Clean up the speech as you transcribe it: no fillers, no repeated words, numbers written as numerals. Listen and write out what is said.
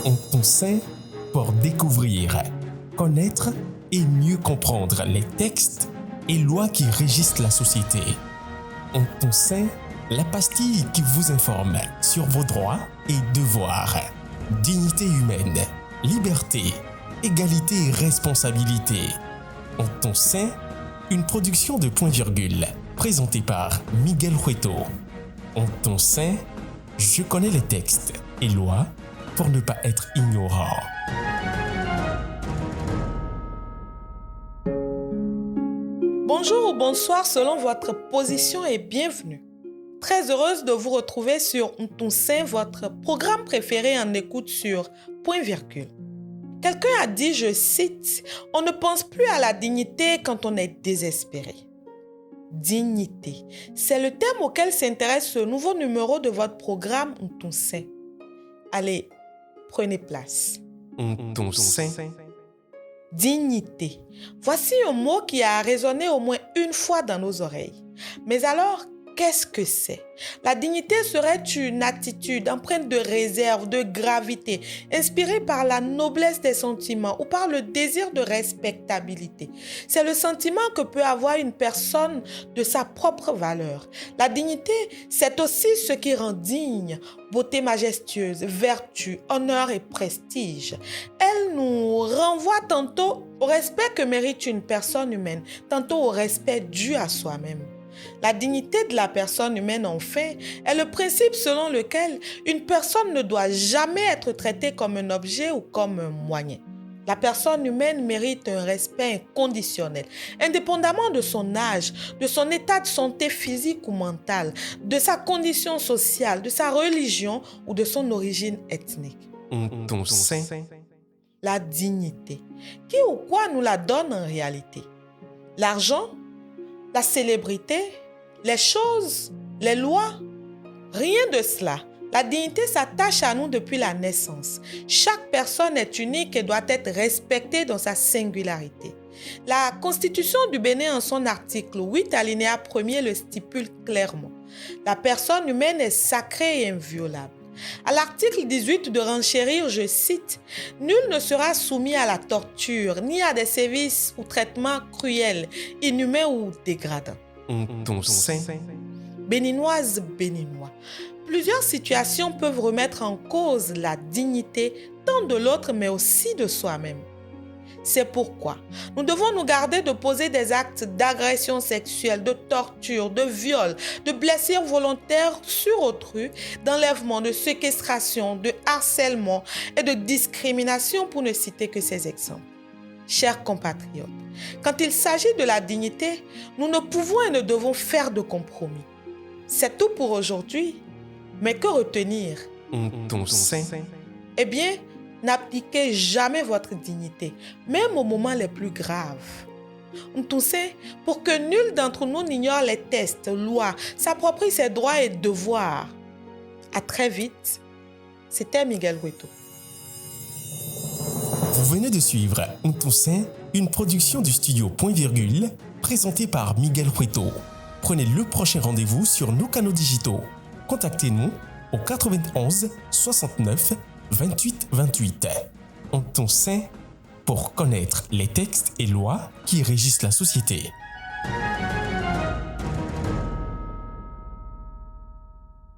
On t'enseigne pour découvrir, connaître et mieux comprendre les textes et lois qui régissent la société. On t'enseigne la pastille qui vous informe sur vos droits et devoirs. Dignité humaine, liberté, égalité et responsabilité. On t'enseigne une production de Point Virgule, présentée par Miguel Hueto. On t'enseigne, je connais les textes et lois pour ne pas être ignorant. Bonjour ou bonsoir selon votre position et bienvenue. Très heureuse de vous retrouver sur On t'enseigne, votre programme préféré en écoute sur Point Virgule. Quelqu'un a dit, je cite, « On ne pense plus à la dignité quand on est désespéré. » Dignité, c'est le thème auquel s'intéresse ce nouveau numéro de votre programme On t'enseigne. Allez, prenez place. On t'enseigne. Dignité. Voici un mot qui a résonné au moins une fois dans nos oreilles. Mais alors, qu'est-ce que c'est? La dignité serait une attitude empreinte de réserve, de gravité, inspirée par la noblesse des sentiments ou par le désir de respectabilité. C'est le sentiment que peut avoir une personne de sa propre valeur. La dignité, c'est aussi ce qui rend digne, beauté majestueuse, vertu, honneur et prestige. Elle nous renvoie tantôt au respect que mérite une personne humaine, tantôt au respect dû à soi-même. La dignité de la personne humaine, enfin, est le principe selon lequel une personne ne doit jamais être traitée comme un objet ou comme un moyen. La personne humaine mérite un respect inconditionnel, indépendamment de son âge, de son état de santé physique ou mentale, de sa condition sociale, de sa religion ou de son origine ethnique. On t'enseigne. La dignité. Qui ou quoi nous la donne en réalité? L'argent? La célébrité, les choses, les lois, rien de cela. La dignité s'attache à nous depuis la naissance. Chaque personne est unique et doit être respectée dans sa singularité. La Constitution du Bénin, en son article 8, alinéa 1er, le stipule clairement. La personne humaine est sacrée et inviolable. À l'article 18 de renchérir, je cite, « Nul ne sera soumis à la torture, ni à des sévices ou traitements cruels, inhumains ou dégradants. » On t'enseigne. Béninoise, Béninois. Plusieurs situations peuvent remettre en cause la dignité tant de l'autre mais aussi de soi-même. C'est pourquoi nous devons nous garder de poser des actes d'agression sexuelle, de torture, de viol, de blessures volontaires sur autrui, d'enlèvement, de séquestration, de harcèlement et de discrimination pour ne citer que ces exemples. Chers compatriotes, quand il s'agit de la dignité, nous ne pouvons et ne devons faire de compromis. C'est tout pour aujourd'hui. Mais que retenir? On t'enseigne. Eh bien, n'abdiquez jamais votre dignité, même aux moments les plus graves. On t'enseigne pour que nul d'entre nous n'ignore les textes, lois, s'approprie ses droits et devoirs. À très vite. C'était Miguel Hueto. Vous venez de suivre On t'enseigne, une production du studio Point Virgule, présentée par Miguel Hueto. Prenez le prochain rendez-vous sur nos canaux digitaux. Contactez-nous au 91 69 28 28. On t'enseigne pour connaître les textes et lois qui régissent la société.